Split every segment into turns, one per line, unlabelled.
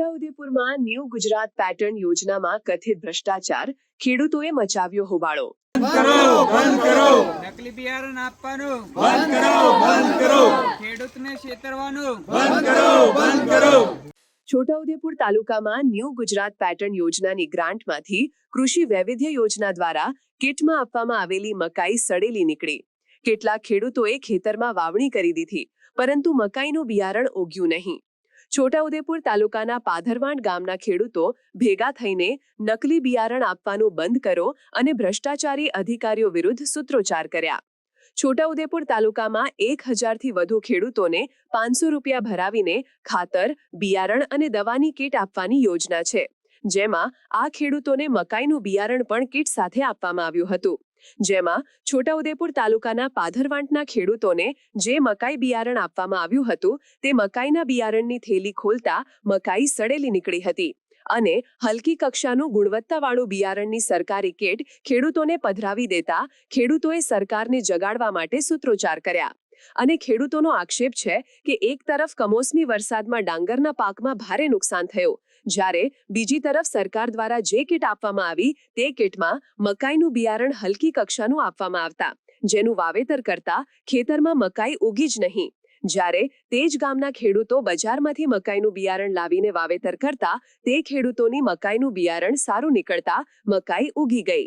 છોટાઉદેપુરમાં new Gujarat pattern યોજનામાં કથિત ભ્રષ્ટાચાર, ખેડૂતોએ મચાવ્યો હોબાળો।
નકલી બિયારણ આપવાનું બંધ કરો, ખેડૂતને છેતરવાનું બંધ કરો।
છોટાઉદેપુર તાલુકામાં ન્યૂ ગુજરાત પેટર્ન યોજનાની ગ્રાન્ટમાંથી કૃષિ વૈવિધ્ય યોજના દ્વારા કિટમાં આપવામાં આવેલી મકાઈ સડેલી નીકળી। કેટલાક ખેડૂતોએ ખેતરમાં વાવણી કરી દીધી, પરંતુ મકાઈનું બિયારણ ઉગ્યું નહીં। છોટાઉદેપુર તાલુકાના પાધરવાંડ ગામના ખેડૂતો ભેગા થઈને નકલી બિયારણ આપવાનું બંધ કરો અને ભ્રષ્ટાચારી અધિકારીઓ વિરુદ્ધ સૂત્રોચ્ચાર કર્યા। છોટાઉદેપુર તાલુકામાં 1000થી વધુ ખેડૂતોને 500 રૂપિયા ભરાવીને ખાતર, બિયારણ અને દવાની કીટ આપવાની યોજના છે, જેમાં આ ખેડૂતોને મકાઈનું બિયારણ પણ કીટ સાથે આપવામાં આવ્યું હતું। જેમાં છોટાઉદેપુર તાલુકાના પાધરવાંટના ખેડૂતોને જે મકાઈ બિયારણ આપવામાં આવ્યું હતું તે મકાઈના બિયારણની થેલી ખોલતા મકાઈ સડેલી નીકળી હતી અને હલકી કક્ષાનું ગુણવત્તાવાળું બિયારણની સરકારી કીટ ખેડૂતોને પધરાવી દેતા ખેડૂતોએ સરકારને જગાડવા માટે સૂત્રોચ્ચાર કર્યા। અને ખેડૂતોનો આક્ષેપ છે કે એક તરફ કમોસમી વરસાદમાં ડાંગરના પાકમાં ભારે નુકસાન થયું, જ્યારે બીજી તરફ સરકાર દ્વારા જે કીટ આપવામાં આવી તે કીટમાં મકાઈનું બિયારણ હલકી કક્ષાનું આપવામાં આવતા જેનું વાવેતર કરતા ખેતરમાં મકાઈ ઉગી જ નહીં, જ્યારે તે જ ગામના ખેડૂતો બજારમાંથી મકાઈનું બિયારણ લાવીને વાવેતર કરતા તે ખેડૂતોની મકાઈનું બિયારણ સારું નીકળતા મકાઈ ઉગી ગઈ।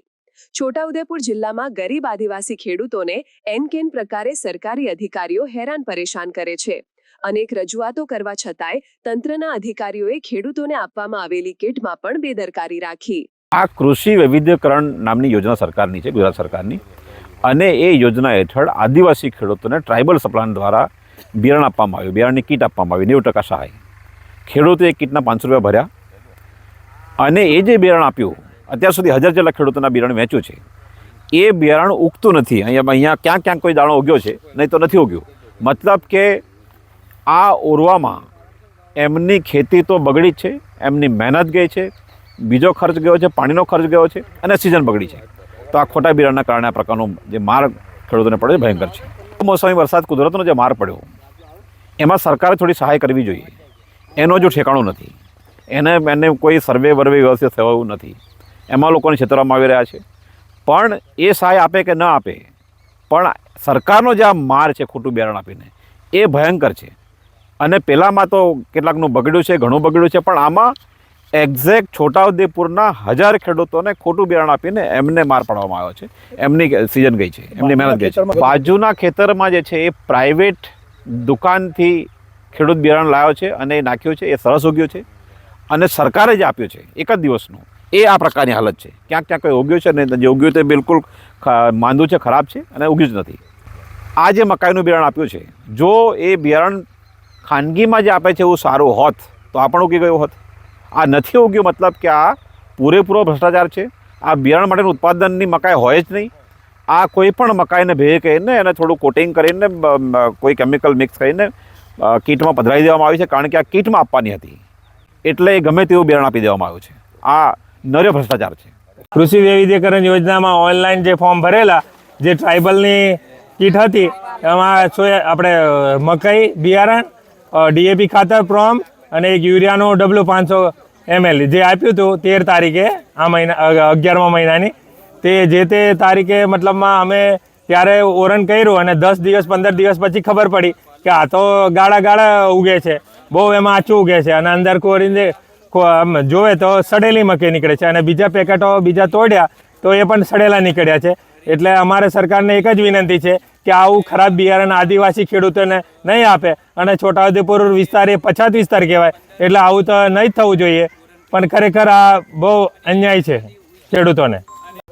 છોટાઉદેપુર જિલ્લામાં ગરીબ આદિવાસી ખેડૂતોને એન-કેન પ્રકારે સરકારી અધિકારીઓ હેરાન પરેશાન કરે છે। અનેક રજૂઆતો કરવા છતાંય તંત્રના અધિકારીઓએ ખેડૂતોને આપવામાં આવેલી કીટમાં પણ બેદરકારી રાખી।
આ કૃષિ વૈવિધ્યકરણ નામની યોજના સરકારની છે, ગુજરાત સરકારની, અને એ યોજના હેઠળ આદિવાસી ખેડૂતોને ટ્રાઇબલ સપ્લાયર દ્વારા બિયારણ આપવામાં આવ્યું, બિયારણની કીટ આપવામાં આવી 90% સહાય। ખેડૂતોએ કીટના 500 રૂપિયા ભર્યા અને એ જે બિયારણ આપ્યું, અત્યાર સુધી 1000 જેટલા ખેડૂતોના બિયારણ વેચ્યું છે, એ બિયારણ ઉગતું નથી। અહીંયા ક્યાંક કોઈ દાણો ઉગ્યો છે, નહીં તો નથી ઉગ્યું। મતલબ કે આ ઓરવામાં એમની ખેતી તો બગડી જ છે, એમની મહેનત ગઈ છે, બીજો ખર્ચ ગયો છે, પાણીનો ખર્ચ ગયો છે અને સિઝન બગડી છે। તો આ ખોટા બિયારણના કારણે આ પ્રકારનો જે માર ખેડૂતોને પડ્યો ભયંકર છે। મોસમી વરસાદ, કુદરતનો જે માર પડ્યો એમાં સરકારે થોડી સહાય કરવી જોઈએ, એનો જો ઠેકાણું નથી, એને કોઈ સર્વે વ્યવસ્થિત થયું નથી, એમાં લોકોને છેતરવામાં આવી રહ્યા છે। પણ એ સહાય આપે કે ન આપે, પણ સરકારનો જે આ માર છે ખોટું બિયારણ આપીને એ ભયંકર છે। અને પહેલાંમાં તો કેટલાકનું બગડ્યું છે, ઘણું બગડ્યું છે, પણ આમાં એક્ઝેક્ટ છોટાઉદેપુરના 1000 ખેડૂતોને ખોટું બિયારણ આપીને એમને માર પાડવામાં આવ્યો છે, એમની સિઝન ગઈ છે, એમની મહેનત ગઈ છે। બાજુના ખેતરમાં જે છે એ પ્રાઇવેટ દુકાનથી ખેડૂત બિયારણ લાવ્યો છે અને એ નાખ્યું છે, એ સરસ ઉગ્યું છે, અને સરકારે જે આપ્યું છે એક જ દિવસનું એ આ પ્રકારની હાલત છે। ક્યાંક કોઈ ઉગ્યું છે ને જે ઉગ્યું તે બિલકુલ માંદું છે, ખરાબ છે અને ઉગ્યું જ નથી। આ જે મકાઈનું બિયારણ આપ્યું છે, જો એ બિયારણ ખાનગીમાં જે આપે છે એવું સારું હોત તો આ પણ ઉગી ગયું હોત। આ નથી ઉગ્યું, મતલબ કે આ પૂરેપૂરો ભ્રષ્ટાચાર છે। આ બિયારણ માટેનું ઉત્પાદનની મકાઈ હોય જ નહીં। આ કોઈ પણ મકાઈને ભેગી કરીને એને થોડું કોટિંગ કરીને કોઈ કેમિકલ મિક્સ કરીને કીટમાં પધરાવી દેવામાં આવી છે, કારણ કે આ કીટમાં આપવાની હતી એટલે એ ગમે તેવું બિયારણ આપી દેવામાં આવ્યું છે। આ નર્યો ભ્રષ્ટાચાર છે।
કૃષિ વૈવિધ્યકરણ યોજનામાં ઓનલાઈન જે ફોર્મ ભરેલા, જે ટ્રાઇબલની કીટ હતી, એમાં આપણે મકાઈ બિયારણ, DAP ખાતર પ્રોમ અને એક યુરિયાનો W500 ml જે આપ્યું હતું 13 તારીખે આ મહિના 11મા મહિનાની, તે તારીખે મતલબમાં અમે ત્યારે ઓરન કર્યું અને 10 દિવસ 15 દિવસ પછી ખબર પડી કે આ તો ગાળા ઉગે છે, બહુ એમાં આચું ઉગે છે અને અંદર કોરીને જોવે તો સડેલી મકાઈ નીકળે છે અને બીજા પેકેટો બીજા તોડ્યા તો એ પણ સડેલા નીકળ્યા છે। એટલે અમારે સરકારને એક જ વિનંતી છે કે આવું ખરાબ બિયારણ આદિવાસી ખેડૂતોને નહીં આપે, અને છોટાઉદેપુર વિસ્તાર એ પછાત વિસ્તાર કહેવાય એટલે આવું તો નહીં જ થવું જોઈએ, પણ ખરેખર આ બહુ અન્યાય છે ખેડૂતોને।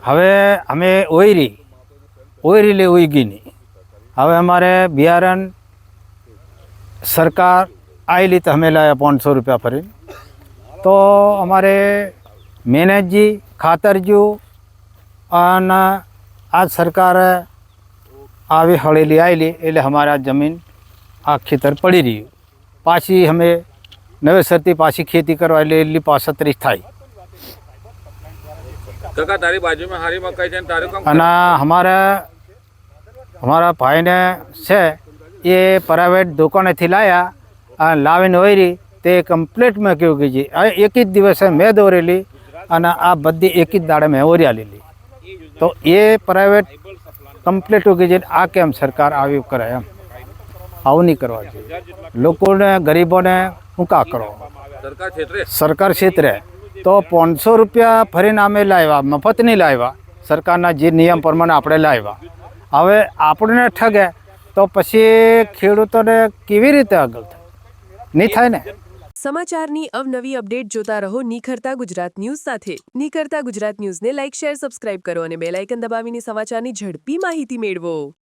હવે અમે ઓયરી લે ઉગી નહીં, હવે અમારે બિયારણ સરકાર આવેલી તો અમે લાવ્યા 500 રૂપિયા ફરી, તો અમારે મહેનતજી ખાતરજી અને આ સરકારે આવી હળેલી આવેલી એટલે અમારે આ જમીન આ ખેતર પડી રહ્યું, પાછી અમે નવેસરથી પાછી ખેતી કરવા એટલે એટલી 35 થાય।
કાકા તારી બાજુમાં હારી મકાઈ છે તારું કામ,
અને અમારા ભાઈને છે એ પ્રાઇવેટ દુકાનેથી લાવ્યા અને લાવીને ઓયરી તે કમ્પ્લીટ મેં કેવું કે આ એક જ દિવસે મેં દોરેલી અને આ બધી એક જ દાડે મેં ઓર્યા લીધી. તો એ પ્રાઇવેટ કમ્પ્લીટ કે છે આ કેમ સરકાર આવી કરે એમ આવું નહીં કરવા જોઈએ. લોકોને ગરીબોને શું કા કરો
સરકાર ક્ષેત્રે
સરકાર ક્ષેત્રે તો 500 રૂપિયા ફરીને અમે લાવ્યા, મફત નહીં લાવ્યા, સરકારના જે નિયમ પ્રમાણે આપણે લાવ્યા. હવે આપણને ઠગે તો પછી ખેડૂતોને કેવી રીતે આગળ થાય? નહીં થાય ને.
સમાચારની અવનવી અપડેટ જોતા રહો નિખરતા ગુજરાત ન્યૂઝ સાથે. નિખરતા ગુજરાત ન્યૂઝને લાઇક, શેર, સબસ્ક્રાઇબ કરો અને બેલ આઇકન દબાવીને સમાચારની ઝડપી માહિતી મેળવો.